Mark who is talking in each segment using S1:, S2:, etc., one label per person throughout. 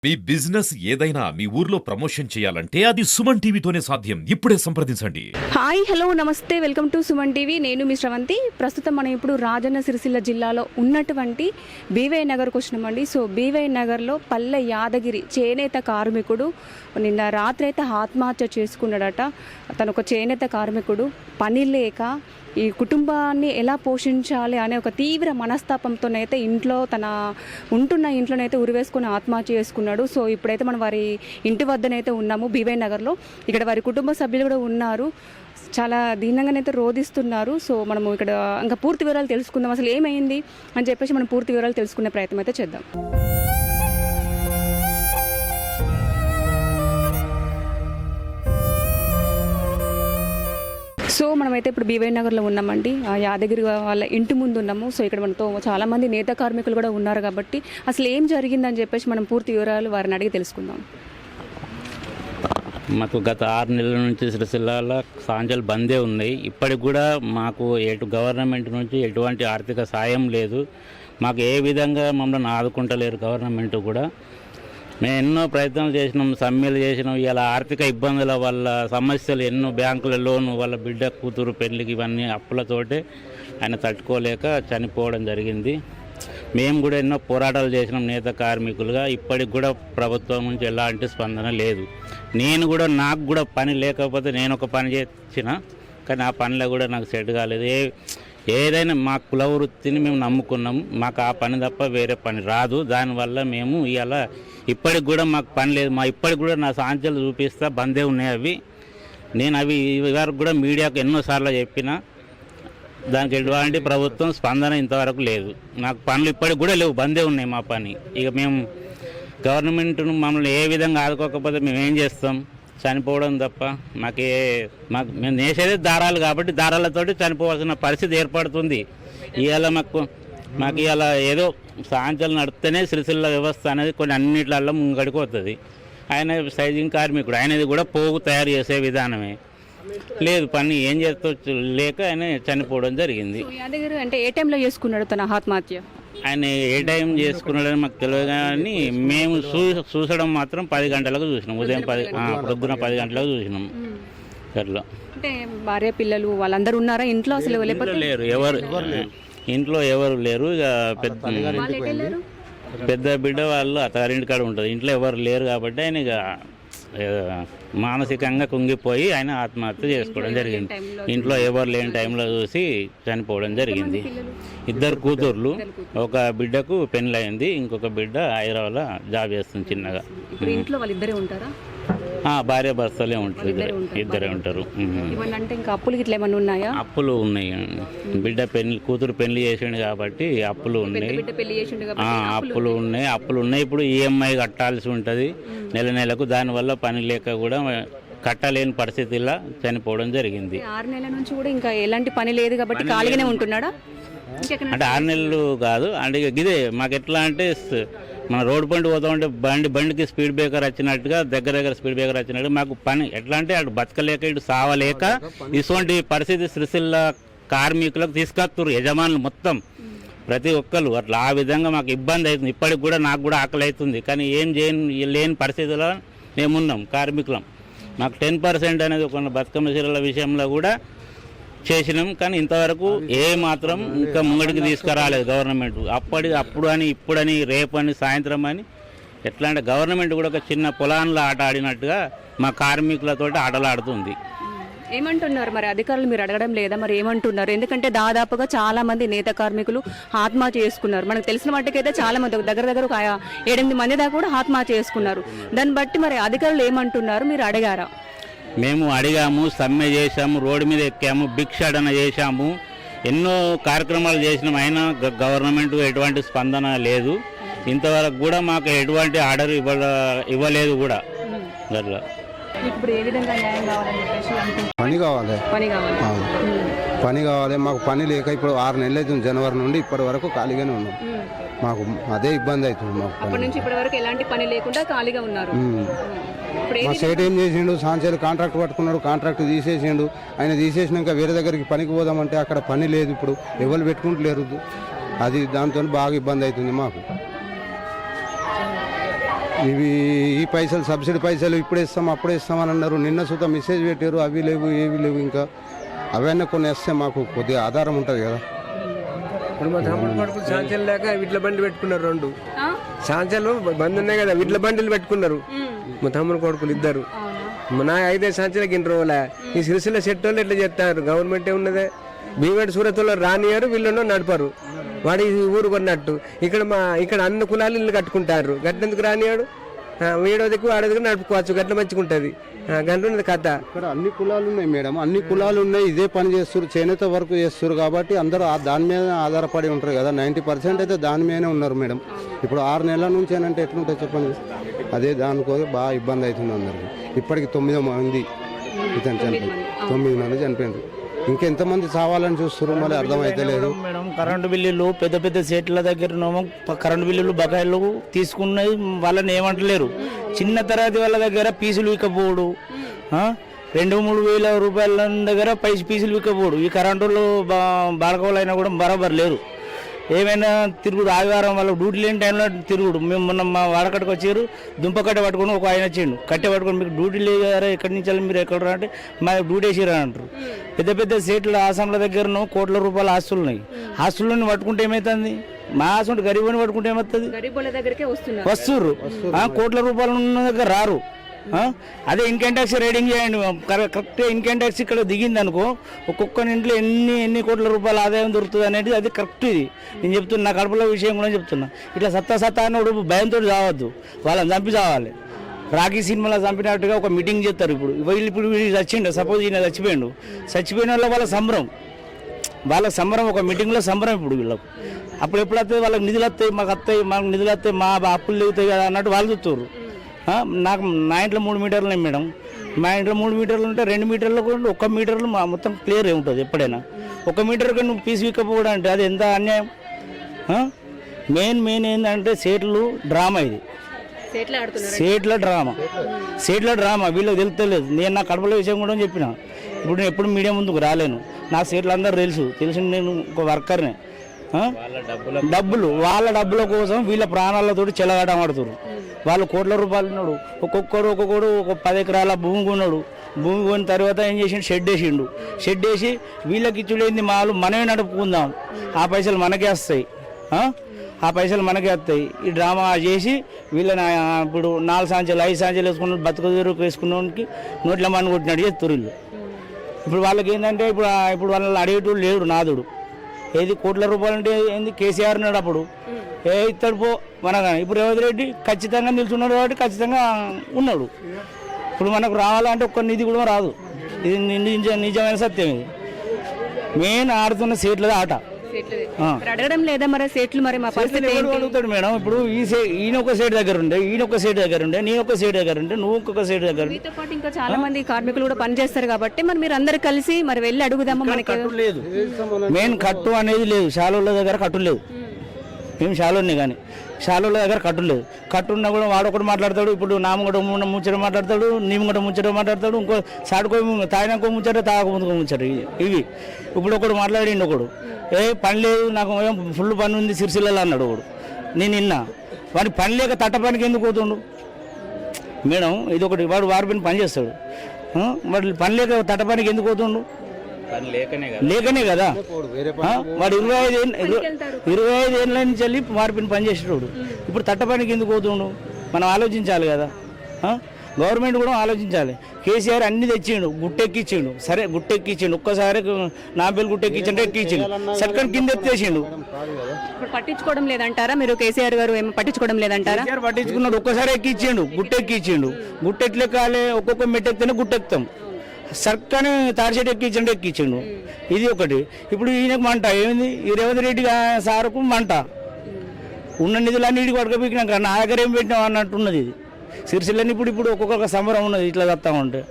S1: మీ business ఏదైనా మీ ఊర్లో promotion చేయాలంటే అది సుమన్ టీవీతోనే సాధ్యం. ఇప్పుడే సంప్రదించండి.
S2: హాయ్ హలో నమస్తే, వెల్కమ్ టు సుమన్ టీవీ. నేను మీ శ్రవంతి. ప్రస్తుతం మనం ఇప్పుడు రాజన్న సిరిసిల్ల జిల్లాలో ఉన్నటువంటి బీవై నగర్కు వచ్చినామండి. సో బీవై నగర్లో పల్లె యాదగిరి చేనేత కార్మికుడు నిన్న రాత్రి అయితే ఆత్మహత్య చేసుకున్నాడట. తను ఒక చేనేత కార్మికుడు, పని లేక ఈ కుటుంబాన్ని ఎలా పోషించాలి అనే ఒక తీవ్ర మనస్తాపంతోనైతే ఇంట్లోనైతే ఉరివేసుకొని ఆత్మహత్య చేసుకున్నాడు. సో ఇప్పుడైతే మనం వారి ఇంటి వద్దనైతే ఉన్నాము బీవై నగర్లో. ఇక్కడ వారి కుటుంబ సభ్యులు కూడా ఉన్నారు, చాలా దీనంగానైతే రోధిస్తున్నారు. సో మనము ఇక్కడ ఇంకా పూర్తి వివరాలు తెలుసుకుందాం, అసలు ఏమైంది అని చెప్పేసి మనం పూర్తి వివరాలు తెలుసుకునే ప్రయత్నం అయితే చేద్దాం. సో మనమైతే ఇప్పుడు బీవై నగర్లో ఉన్నామండి, యాదగిరి వాళ్ళ ఇంటి ముందు ఉన్నాము. సో ఇక్కడ మనతో చాలామంది నేత కార్మికులు కూడా ఉన్నారు కాబట్టి అసలు ఏం జరిగిందని చెప్పేసి మనం పూర్తి వివరాలు వారిని అడిగి తెలుసుకుందాం.
S3: మాకు గత 6 నెలల నుంచి సిరిసిల్లాలో సాంజలు బందే ఉన్నాయి. ఇప్పటికి కూడా మాకు గవర్నమెంట్ నుంచి ఎటువంటి ఆర్థిక సాయం లేదు. మాకు ఏ విధంగా మమ్మల్ని ఆదుకుంటలేరు గవర్నమెంట్ కూడా. మేము ఎన్నో ప్రయత్నాలు చేసినాం, సమ్మెలు చేసినాం. ఇలా ఆర్థిక ఇబ్బందుల వల్ల సమస్యలు ఎన్నో, బ్యాంకుల లోను, వాళ్ళ బిడ్డ కూతురు పెళ్ళికి ఇవన్నీ అప్పులతోటే ఆయన తట్టుకోలేక చనిపోవడం జరిగింది. మేము కూడా ఎన్నో పోరాటాలు చేసినాం నేత కార్మికులుగా. ఇప్పటికి కూడా ప్రభుత్వం నుంచి ఎలాంటి స్పందన లేదు. నాకు కూడా పని లేకపోతే నేను ఒక పని చేసిన, కానీ ఆ పనిలో కూడా నాకు సెట్ కాలేదు. ఏదైనా మా కుల వృత్తిని మేము నమ్ముకున్నాం, మాకు ఆ పని తప్ప వేరే పని రాదు. దానివల్ల మేము ఇలా ఇప్పటికి కూడా మాకు పని లేదు. ఇప్పటికి కూడా నా సాంచలు చూపిస్తా బందే ఉన్నాయి. నేను అవి వరకు కూడా మీడియాకు ఎన్నోసార్లు చెప్పిన, దానికి ఎటువంటి ప్రభుత్వం స్పందన ఇంతవరకు లేదు. నాకు పనులు ఇప్పటికి కూడా లేవు, బందే ఉన్నాయి మా పని. ఇక మేము గవర్నమెంట్ను మమ్మల్ని ఏ విధంగా ఆదుకోకపోతే మేము ఏం చేస్తాం? చనిపోవడం తప్ప మేము నేసేదే దారాలు కాబట్టి దారాలతోటి చనిపోవాల్సిన పరిస్థితి ఏర్పడుతుంది. ఇవాళ మాకు ఇవాళ ఏదో సాంచలు నడిస్తేనే సిరిసిల్ల వ్యవస్థ అనేది కొన్ని అన్నిట్లలో ముంగడికి వస్తుంది. ఆయన సైజింగ్ కార్మికుడు, ఆయనది కూడా పోగు తయారు చేసే విధానమే లేదు. పని ఏం చేస్తూ లేక ఆయన చనిపోవడం జరిగింది.
S2: అంటే ఏ టైంలో చేసుకున్నాడు తన ఆత్మహత్య?
S3: ఆయన ఏ టైం చేసుకున్నాడని మాకు తెలియదు, కానీ మేము చూసడం మాత్రం 10 గంటలకు చూసినాం. ఉదయం పొద్దున 10 గంటలకు చూసినాం. అట్లా
S2: అంటే భార్య పిల్లలు వాళ్ళందరూ ఉన్నారా ఇంట్లో? అసలు
S3: లేరు, ఇంట్లో ఎవరు లేరు. ఇక పెద్ద బిడ్డ వాళ్ళు అత్తగారింటి కాడ ఉంటుంది, ఇంట్లో ఎవరు లేరు కాబట్టి ఆయన ఇక మానసికంగా కుంగిపోయి ఆయన ఆత్మహత్య చేసుకోవడం జరిగింది. ఇంట్లో ఎవరు లేని టైంలో చూసి చనిపోవడం జరిగింది. 2 కూతుర్లు, ఒక బిడ్డకు పెళ్ళయింది, ఇంకొక బిడ్డ హైదరాబాద్లో జాబ్ చేస్తుంది చిన్నగా.
S2: ఇంట్లో వాళ్ళిద్దరే ఉంటారా?
S3: భార్య భర్తలే ఉంటారు, ఇద్దరే ఉంటారు.
S2: అంటే ఇంకా అప్పులు గిట్ల ఏమన్నా ఉన్నాయా?
S3: అప్పులు ఉన్నాయి. బిడ్డ కూతురు పెళ్లి చేసిండు కాబట్టి అప్పులు ఉన్నాయి. అప్పులు ఉన్నాయి. ఇప్పుడు ఈఎంఐ కట్టాల్సి ఉంటుంది నెలకు. దానివల్ల పని లేక కూడా కట్టలేని పరిస్థితిలో చనిపోవడం జరిగింది.
S2: 6 నెలల నుంచి కూడా ఇంకా ఎలాంటి పని లేదు కాబట్టి ఖాళీగానే ఉంటున్నాడా?
S3: అంటే 6 నెలలు కాదు, అంటే ఇదే మాకు ఎట్లా అంటే మన రోడ్డు పంట పోతా ఉంటే బండికి స్పీడ్ బ్రేకర్ వచ్చినట్టుగా దగ్గర స్పీడ్ బ్రేకర్ వచ్చినట్టుగా మాకు పని ఎట్లా అంటే అటు బతకలేక ఇటు సావలేక ఇటువంటి పరిస్థితి సిరిసిల్ల కార్మికులకు తీసుకొస్తారు యజమానులు మొత్తం ప్రతి ఒక్కరు. అట్లా ఆ విధంగా మాకు ఇబ్బంది అవుతుంది. ఇప్పటికి కూడా నాకు కూడా ఆకలి అవుతుంది, కానీ ఏం లేని పరిస్థితిలో మేమున్నాం కార్మికులం. మాకు 10% అనేది ఒక బతుకమ్మ చీరల విషయంలో కూడా చేసినాం, కానీ ఇంతవరకు ఏ మాత్రం ఇంకా ముంగడికి తీసుకురాలేదు గవర్నమెంట్. అప్పుడు అని ఇప్పుడని రేపు అని సాయంత్రం అని ఎట్లా అంటే గవర్నమెంట్ కూడా ఒక చిన్న పొలాన్లో ఆట ఆడినట్టుగా మా కార్మికులతో ఆటలు ఆడుతుంది.
S2: ఏమంటున్నారు మరి అధికారులు? మీరు అడగడం లేదా మరి ఏమంటున్నారు? ఎందుకంటే దాదాపుగా చాలా మంది నేత కార్మికులు ఆత్మహత్య చేసుకున్నారు. మనకు తెలిసిన మట్టుకైతే చాలా మంది దగ్గర ఒక 7-8 మంది దాకా కూడా ఆత్మహత్య చేసుకున్నారు. దాన్ని బట్టి మరి అధికారులు ఏమంటున్నారు? మీరు అడిగారా?
S3: మేము అడిగాము, సమ్మె చేశాము, రోడ్డు మీద ఎక్కాము, భిక్షాటన చేశాము, ఎన్నో కార్యక్రమాలు చేసినాము. అయినా గవర్నమెంట్ ఎటువంటి స్పందన లేదు. ఇంతవరకు కూడా మాకు ఎటువంటి ఆర్డర్ ఇవ్వలేదు కూడా. అట్లా
S4: పని కావాలి. మాకు పని లేక ఇప్పుడు 6 నెలలు అవుతుంది, జనవరి నుండి ఇప్పటి వరకు ఖాళీగానే ఉన్నాం. మాకు అదే ఇబ్బంది అవుతుంది. మా సేట్ ఏం చేసిండు, సాంచేలు కాంట్రాక్ట్ పట్టుకున్నాడు, కాంట్రాక్ట్ తీసేసిండు. ఆయన తీసేసినాక వేరే దగ్గరికి పనికి పోదామంటే అక్కడ పని లేదు. ఇప్పుడు ఎవరు పెట్టుకుంటలేరు. అది దాంతో బాగా ఇబ్బంది అవుతుంది మాకు. ఇవి ఈ పైసలు సబ్సిడీ పైసలు ఇప్పుడు ఇస్తాం అప్పుడు ఇస్తామని అన్నారు. నిన్న సుతా మెసేజ్ పెట్టారు, అవి లేవు ఏవి లేవు. ఇంకా అవన్నీ కొన్ని వస్తే మాకు కొద్దిగా ఆధారం ఉంటుంది కదా.
S5: ఇప్పుడు మా తమ్ముడు కొడుకులు సాంచలు లేక విడ్ల బండి పెట్టుకున్నారు 2 సాంచలు బంద్ ఉన్నాయి కదా, విడ్ల బండిలు పెట్టుకున్నారు మా తమ్ముడు కొడుకులు ఇద్దరు. నా 5 సంవత్సరాలకి ఇన్ని రోజులే ఈ సిరిసిల్ల సెట్ వాళ్ళు ఎట్లా చెప్తారు, గవర్నమెంటే ఉన్నదే. భీమేడు సూరత్లో రానియారు, వీళ్ళను నడపరు. వాడు ఈ ఊరు కొన్నట్టు ఇక్కడ అన్ని కులాలు ఇల్లు కట్టుకుంటారు. గట్లెందుకు రానియాడు? వీడోదికు ఆడోదికు నడుపుకోవచ్చు, గట్ల మంచిగుంటది. గంట కథ.
S4: ఇక్కడ అన్ని కులాలు ఉన్నాయి మేడం, అన్ని కులాలు ఉన్నాయి. ఇదే పని చేస్తారు, చేనేత వర్క్ చేస్తారు కాబట్టి అందరూ దాని మీద ఆధారపడి ఉంటారు కదా. 90% అయితే దాని మీదనే ఉన్నారు మేడం. ఇప్పుడు 6 నెలల నుంచి అంటే ఎట్లుంటుంది చెప్పండి. అదే దానికోసం బాగా ఇబ్బంది అవుతుంది అందరికి. ఇప్పటికి 9 మంది ఇతను చనిపోయింది, 9 మంది చనిపోయింది. ఇంకెంతమంది చావాలని చూస్తారు మళ్ళీ అర్థమైతే లేదు
S6: మేడం. కరెంటు బిల్లులు పెద్ద పెద్ద సేట్ల దగ్గర కరెంటు బిల్లులు బకాయిలు తీసుకున్నది వాళ్ళని ఏమంటలేరు. చిన్న తరగతి వాళ్ళ దగ్గర పీసులు విక్కపోడు, 2-3 వేల రూపాయల దగ్గర పీసులు విక్కపోడు. ఈ కరెంటు బాలకవులైనా కూడా బరాబర్ లేరు. ఏమైనా తిరుగుడు, ఆదివారం వాళ్ళకి డ్యూటీ లేని టైంలో తిరుగుడు. మేము మొన్న మా వాడకట్టుకు వచ్చారు, దుంపకట్ట పట్టుకొని ఒక ఆయన వచ్చిండు, కట్టె పట్టుకొని మీకు డ్యూటీ లేదారా, ఎక్కడి నుంచి మీరు ఎక్కడ అంటే మా డ్యూటీ వేసిరా అంటారు. పెద్ద పెద్ద సేట్లు ఆసాంల దగ్గరను కోట్ల రూపాయల ఆస్తులు ఉన్నాయి. ఆస్తులను పట్టుకుంటే ఏమవుతుంది? మా ఆశ గరీబుని పట్టుకుంటే ఏమవుతుంది? వస్తుర్రు, కోట్ల రూపాయలు ఉన్న దగ్గర రారు. అదే ఇన్కమ్ ట్యాక్స్ రేటింగ్ చేయండి, కరెక్ట్గా ఇన్కమ్ ట్యాక్స్ ఇక్కడ దిగింది అనుకో, ఒక్కొక్క ఇంట్లో ఎన్ని కోట్ల రూపాయల ఆదాయం దొరుకుతుంది అనేది అది కరెక్ట్. ఇది నేను చెప్తున్నా, నా కడుపులో విషయం కూడా చెప్తున్నా. ఇట్లా సత్తా అన్నప్పుడు భయంతో చావద్దు, వాళ్ళని చంపి చావాలి. రాఖీ సినిమాలో చంపినట్టుగా ఒక మీటింగ్ చేస్తారు. ఇప్పుడు వీళ్ళు చచ్చిండు, సపోజ్ ఈయన చచ్చిపోయిన వాళ్ళ సంబరం ఒక మీటింగ్లో సంబరం. ఇప్పుడు వీళ్ళకు అప్పుడు ఎప్పుడు వస్తాయి, వాళ్ళకి నిధులు వస్తాయి, మాకు నిధులు వస్తాయి, మా అప్పులు లేవుతాయి కదా అన్నట్టు వాళ్ళు చూస్తారు. నాకు నా ఇంట్లో 3 మీటర్లు ఉన్నాయి మేడం. మా ఇంట్లో 3 మీటర్లు ఉంటే 2 మీటర్లు కూడా 1 మీటర్లు మొత్తం క్లియర్ ఉంటుంది. ఎప్పుడైనా 1 మీటర్కి నువ్వు పీసు విక్కపోవడం అంటే అది ఎంత అన్యాయం. మెయిన్ ఏంటంటే సేట్లు డ్రామా, ఇది సేట్ల డ్రామా వీళ్ళకి తెలుస్తలేదు. నేను నా కడపల విషయం కూడా చెప్పిన. ఇప్పుడు నేను ఎప్పుడు మీడియా ముందుకు రాలేను, నా సేట్లు అందరూ తెలిసి నేను ఒక వర్కర్నే. వాళ్ళ డబ్బుల కోసం వీళ్ళ ప్రాణాలతో చెలగాటమాడుతారు. వాళ్ళు కోట్ల రూపాయలు ఉన్నాడు, ఒక్కొక్కడు ఒక 10 ఎకరాల భూమి కొన్నాడు. భూమి కొన్న తర్వాత ఏం చేసిండు, షెడ్ వేసి వీళ్ళకి ఇచ్చుడేంది, మనమే నడుపుకుందాం, ఆ పైసలు మనకే వస్తాయి. ఈ డ్రామా చేసి వీళ్ళని ఇప్పుడు 4 సంవత్సరాలు 5 సంవత్సరాలు వేసుకున్న బతుకు వేసుకున్నకి నోట్ల మని కొట్టినట్టు చేస్తారు వీళ్ళు. ఇప్పుడు వాళ్ళకి ఏంటంటే ఇప్పుడు వాళ్ళని అడిగేటోళ్ళు లేడు నాదుడు. ఏది కోట్ల రూపాయలు అంటే ఏంది, కేసీఆర్ ఉన్నాడు అప్పుడు ఇస్తాడు పో మనగా. ఇప్పుడు రేవంత్ రెడ్డి ఖచ్చితంగా నిల్చున్నాడు కాబట్టి ఖచ్చితంగా ఉన్నాడు. ఇప్పుడు మనకు రావాలంటే ఒక్క నిధి కూడా రాదు. ఇది నిజమైన సత్యం. ఇది మెయిన్ ఆడుతున్న సీట్లది ఆట.
S2: అడగడం లేదా మరి సీట్లు? మరి మా పరిస్థితి
S6: అడుగుతాడు మేడం. ఇప్పుడు ఈయన ఒక సైడ్ దగ్గర ఉండే, నేను ఒక సైడ్ దగ్గర ఉండే, నువ్వు ఇంకొక సైడ్ దగ్గర.
S2: మీతో పాటు ఇంకా చాలా మంది కార్మికులు కూడా పనిచేస్తారు కాబట్టి మరి మీరు అందరు కలిసి మరి వెళ్ళి అడుగుదామా? మనకి
S6: కట్టు లేదు, మెయిన్ కట్టు అనేది లేదు. శాలుల దగ్గర కట్టు లేదు. మేము శాలుని కానీ శాలుల దగ్గర కట్టు లేదు. కట్టు ఉన్నా కూడా వాడొకటి మాట్లాడతాడు. ఇప్పుడు నామగడ ముచ్చట మాట్లాడతాడు, నీమగడ ముచ్చట మాట్లాడతాడు, ఇంకో సాడుకో తాగినాకో ముచ్చట, తాగకముందుకో ముచ్చట. ఇవి ఇప్పుడు ఒకడు మాట్లాడిండు, ఒకడు పని లేదు నాకు ఫుల్ పని ఉంది సిరిసిల్లలో అన్నాడు ఒకడు. నేను నిన్న వాడి పని లేక తట్ట పనికి ఎందుకు పోతుండు మేడం? ఇది ఒకటి. వాడు పని చేస్తాడు, వాడు పని లేక తట్ట పనికి ఎందుకు పోతుండు? లేకనే కదా. వాడు 25 ఏళ్ళ నుంచి వెళ్ళి వారి పని చేసేటోడు ఇప్పుడు తట్ట పనికి ఎందుకు పోతుండు? మనం ఆలోచించాలి కదా. గవర్నమెంట్ కూడా ఆలోచించాలి. కేసీఆర్ అన్ని తెచ్చిండు, గుట్టెక్కిచ్చిండు. సరే గుట్టెక్కిచ్చిండు, ఒక్కసారి నా పేరు గుట్టెక్కించంటే ఎక్కిచ్చిండు, సెకండ్ కింద ఎత్తేసిండు.
S2: పట్టించుకోవడం లేదంటారా మీరు? కేసీఆర్ గారు ఏమో పట్టించుకోవడం లేదంటారా?
S6: పట్టించుకున్నాడు, ఒక్కసారి ఎక్కిచ్చిండు, గుట్టెక్కిచ్చిండు. గుట్టెట్లెక్కాలి, ఒక్కొక్క మెట్టెక్కితేనే గుట్టెక్కుతాం. సర్కని తాడిచెట్టు ఎక్కించండు. ఇది ఒకటి. ఇప్పుడు ఈయనకు మంట ఏమైంది? ఈ రేవంత్ రెడ్డి సార్కు మంట. ఉన్న నిధులన్నిటికి పట్టుకపోయినాక నా దగ్గర ఏం పెట్టినాం అన్నట్టున్నది. ఇది సిరిసిల్లని ఇప్పుడు ఒక్కొక్క సంబరం ఉన్నది. ఇట్లా చెప్తా ఉంటే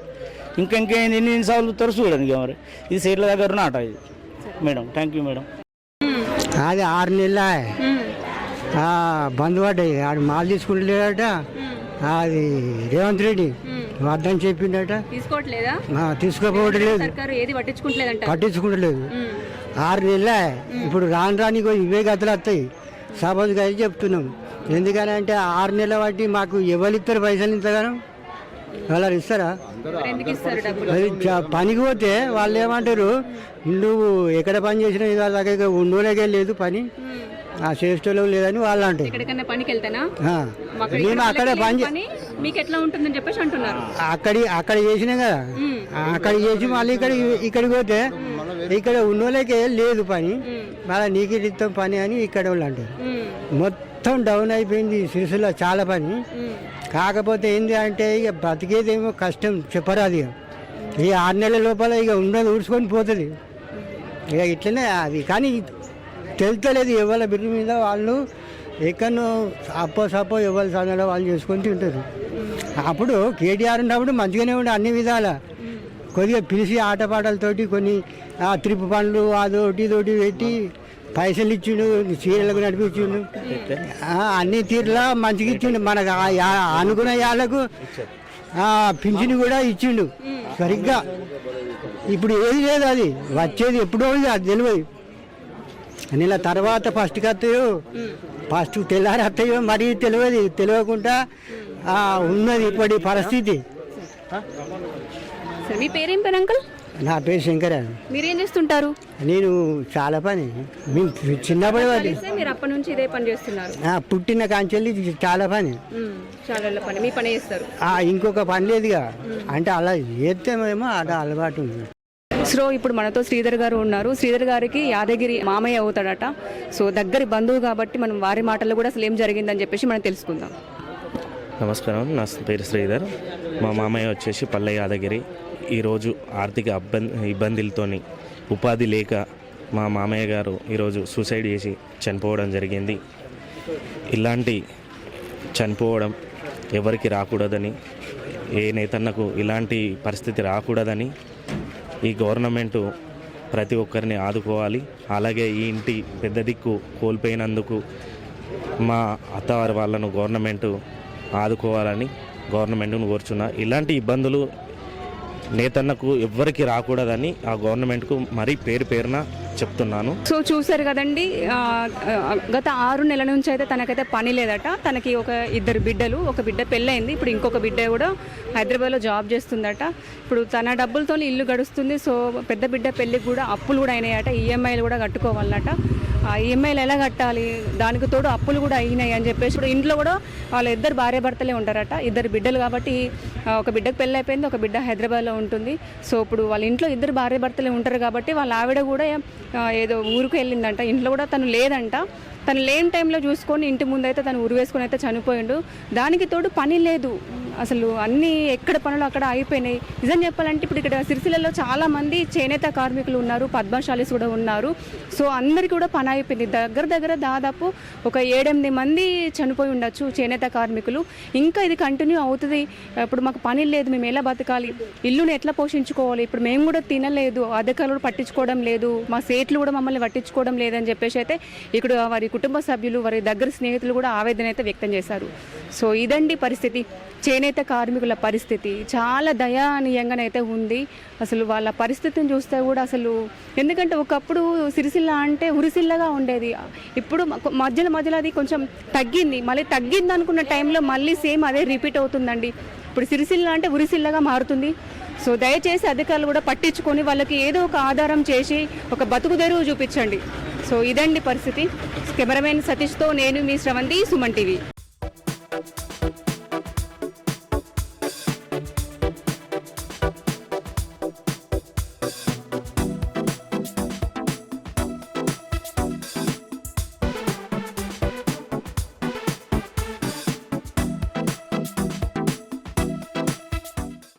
S6: ఎన్ని సార్లు తరచు చూడండి మరి. ఇది సీట్ల దగ్గర నాట ఇది మేడం. Thank you madam.
S7: అది 6 నెలల బంద్ పడ్డాయి. ఆడు మాలు తీసుకుంటలేదట. అది రేవంత్ రెడ్డి వద్దని చెప్పిండట. తీసుకోపోవట్లేదు, పట్టించుకుంటలేదు. 6 నెలల ఇప్పుడు రాను ఇవే గతులు వస్తాయి. సపోజ్గా చెప్తున్నాం, ఎందుకని అంటే 6 నెలల బట్టి మాకు ఎవరు ఇస్తారు పైసలు ఇంతగానో వాళ్ళు ఇస్తారా?
S2: ఎందుకు ఇస్తారు డబ్బులు?
S7: అది పనికి పోతే వాళ్ళు ఏమంటారు, నువ్వు ఎక్కడ పని చేసినా ఇవాళ దగ్గర ఉండోలేకే లేదు పని, ఆ చేష్టలో లేదని వాళ్ళు అంటారు.
S2: ఎక్కడికైనా పనికి వెళ్తానా
S7: ఆ, మేము అక్కడే పని
S2: మీకు ఎట్లా ఉంటుందని చెప్పేసి అంటున్నారు.
S7: అక్కడ చేసినాం కదా, అక్కడ చేసి మళ్ళీ ఇక్కడికి పోతే ఇక్కడ ఉన్నోళ్ళకే లేదు పని, మళ్ళీ నీకు ఇస్తాం పని అని ఇక్కడ వాళ్ళు అంటారు. మొత్తం డౌన్ అయిపోయింది సిరిసిల్ల చాలా పని. కాకపోతే ఏంది అంటే ఇక బ్రతికేదేమో కష్టం చెప్పరాదు. ఇక ఈ 6 నెలల లోపల ఇక ఉన్నది ఊడ్చుకొని పోతుంది ఇక ఇట్లనే అది. కానీ తెలుతలేదు ఎవరి బిడ్డ మీద వాళ్ళు ఎక్కడో సప్పో ఎవరి సంగలో వాళ్ళు చేసుకొని తింటారు. అప్పుడు కేటీఆర్ ఉన్నప్పుడు మంచిగానే ఉండే అన్ని విధాల, కొద్దిగా పిలిచి ఆటపాటలతోటి కొన్ని త్రిప్పు పనులు అదోటి ఇదోటి పెట్టి పైసలు ఇచ్చిండు, చీరలకు నడిపించిండు, అన్ని తీరులా మంచిగా ఇచ్చిండు. మనకు అనుకున్న వాళ్ళకు పింఛను కూడా ఇచ్చిండు సరిగ్గా. ఇప్పుడు ఏది లేదు, అది వచ్చేది ఎప్పుడో అది తెలియదు. నెల తర్వాత ఫస్ట్కి వస్తాయో ఫస్ట్ తెల్లారి వస్తాయో మరి తెలియకుండా ఉన్నది ఇప్పటి పరిస్థితి.
S2: మీ పేరేం పేరు అంకుల్?
S7: నా పేరు శంకర.
S2: మీరేం చేస్తుంటారు?
S7: నేను చాలా పని మేము చిన్నప్పటి వాటి
S2: మీరు అప్పటి నుంచి ఇదే పని చేస్తున్నారు?
S7: పుట్టిన కాంచెల్లి చాలా పని.
S2: చాలా పని మీ పని చేస్తారు?
S7: ఇంకొక పని లేదుగా, అంటే అలా చేస్తేమేమో అలా అలవాటు ఉంది.
S2: సో ఇప్పుడు మనతో శ్రీధర్ గారు ఉన్నారు. శ్రీధర్ గారికి యాదగిరి మామయ్య అవుతాడట. సో దగ్గరి బంధువు కాబట్టి మనం వారి మాటల్లో కూడా అసలు ఏం జరిగిందని చెప్పేసి మనం తెలుసుకుందాం.
S8: నమస్కారం, నా పేరు శ్రీధర్. మా మామయ్య వచ్చేసి పల్లె యాదగిరి. ఈరోజు ఆర్థిక ఇబ్బందులతోని ఉపాధి లేక మా మామయ్య గారు ఈరోజు సూసైడ్ చేసి చనిపోవడం జరిగింది. ఇలాంటి చనిపోవడం ఎవరికి రాకూడదని, ఏ నేతన్నకు ఇలాంటి పరిస్థితి రాకూడదని ఈ గవర్నమెంటు ప్రతి ఒక్కరిని ఆదుకోవాలి. అలాగే ఈ ఇంటి పెద్ద దిక్కు కోల్పోయినందుకు మా అత్తవారి వాళ్ళను గవర్నమెంటు ఆదుకోవాలని గవర్నమెంట్ను కోరుచున్నా. ఇలాంటి ఇబ్బందులు నేతన్నకు ఎవ్వరికి రాకూడదని ఆ గవర్నమెంట్కు మరీ పేరున చెప్తున్నాను.
S2: సో చూసారు కదండి, గత 6 నెలల నుంచి అయితే తనకైతే పని లేదట. తనకి ఒక 2 బిడ్డలు, ఒక బిడ్డ పెళ్ళయింది, ఇప్పుడు ఇంకొక బిడ్డ కూడా హైదరాబాద్లో జాబ్ చేస్తుందట. ఇప్పుడు తన డబ్బులతో ఇల్లు గడుస్తుంది. సో పెద్ద బిడ్డ పెళ్ళికి కూడా అప్పులు కూడా అయినాయట, ఈఎంఐలు కూడా కట్టుకోవాలన్నట. ఆ ఈఎంఐలు ఎలా కట్టాలి, దానికి తోడు అప్పులు కూడా అయినాయి అని చెప్పేసి ఇప్పుడు ఇంట్లో కూడా వాళ్ళ 2 భార్యాభర్తలే ఉంటారట. 2 బిడ్డలు కాబట్టి ఒక బిడ్డకు పెళ్ళి అయిపోయింది, ఒక బిడ్డ హైదరాబాద్లో ఉంటుంది. సో ఇప్పుడు వాళ్ళ ఇంట్లో 2 భార్యాభర్తలే ఉంటారు కాబట్టి వాళ్ళ ఆవిడ కూడా ఏదో ఊరికి వెళ్ళిందంట, ఇంట్లో కూడా తను లేదంట. తను లేని టైంలో చూసుకొని ఇంటి ముందు అయితే తను ఉరి వేసుకొని అయితే చనిపోయిండు. దానికి తోడు పని లేదు, అసలు అన్నీ ఎక్కడ పనులు అక్కడ అయిపోయినాయి. నిజం చెప్పాలంటే ఇప్పుడు ఇక్కడ సిరిసిల్లలో చాలామంది చేనేత కార్మికులు ఉన్నారు, పద్మశాలీస్ కూడా ఉన్నారు. సో అందరికీ కూడా పని అయిపోయింది. దగ్గర దాదాపు ఒక 7-8 మంది చనిపోయి ఉండొచ్చు చేనేత కార్మికులు. ఇంకా ఇది కంటిన్యూ అవుతుంది. ఇప్పుడు మాకు పని లేదు, మేము ఎలా బతకాలి, ఇల్లుని ఎట్లా పోషించుకోవాలి, ఇప్పుడు మేము కూడా తినలేదు, అధికారులు పట్టించుకోవడం లేదు, మా సేట్లు కూడా మమ్మల్ని పట్టించుకోవడం లేదని చెప్పేసి అయితే ఇక్కడ వారి కుటుంబ సభ్యులు, వారి దగ్గర స్నేహితులు కూడా ఆవేదన అయితే వ్యక్తం చేశారు. సో ఇదండి పరిస్థితి, చేనేత కార్మికుల పరిస్థితి చాలా దయానీయంగానైతే ఉంది. అసలు వాళ్ళ పరిస్థితిని చూస్తే కూడా అసలు, ఎందుకంటే ఒకప్పుడు సిరిసిల్ల అంటే ఉరిసిల్లగా ఉండేది. ఇప్పుడు మధ్యలో అది కొంచెం తగ్గింది, మళ్ళీ తగ్గింది అనుకున్న టైంలో మళ్ళీ సేమ్ అదే రిపీట్ అవుతుందండి. ఇప్పుడు సిరిసిల్ల అంటే ఉరిసిల్లగా మారుతుంది. సో దయచేసి అధికారులు కూడా పట్టించుకొని వాళ్ళకి ఏదో ఒక ఆధారం చేసి ఒక బతుకు తెరువు చూపించండి. సో ఇదండి పరిస్థితి. కెమెరామెన్ సతీష్తో నేను మీ శ్రవంతి, సుమన్ టీవీ.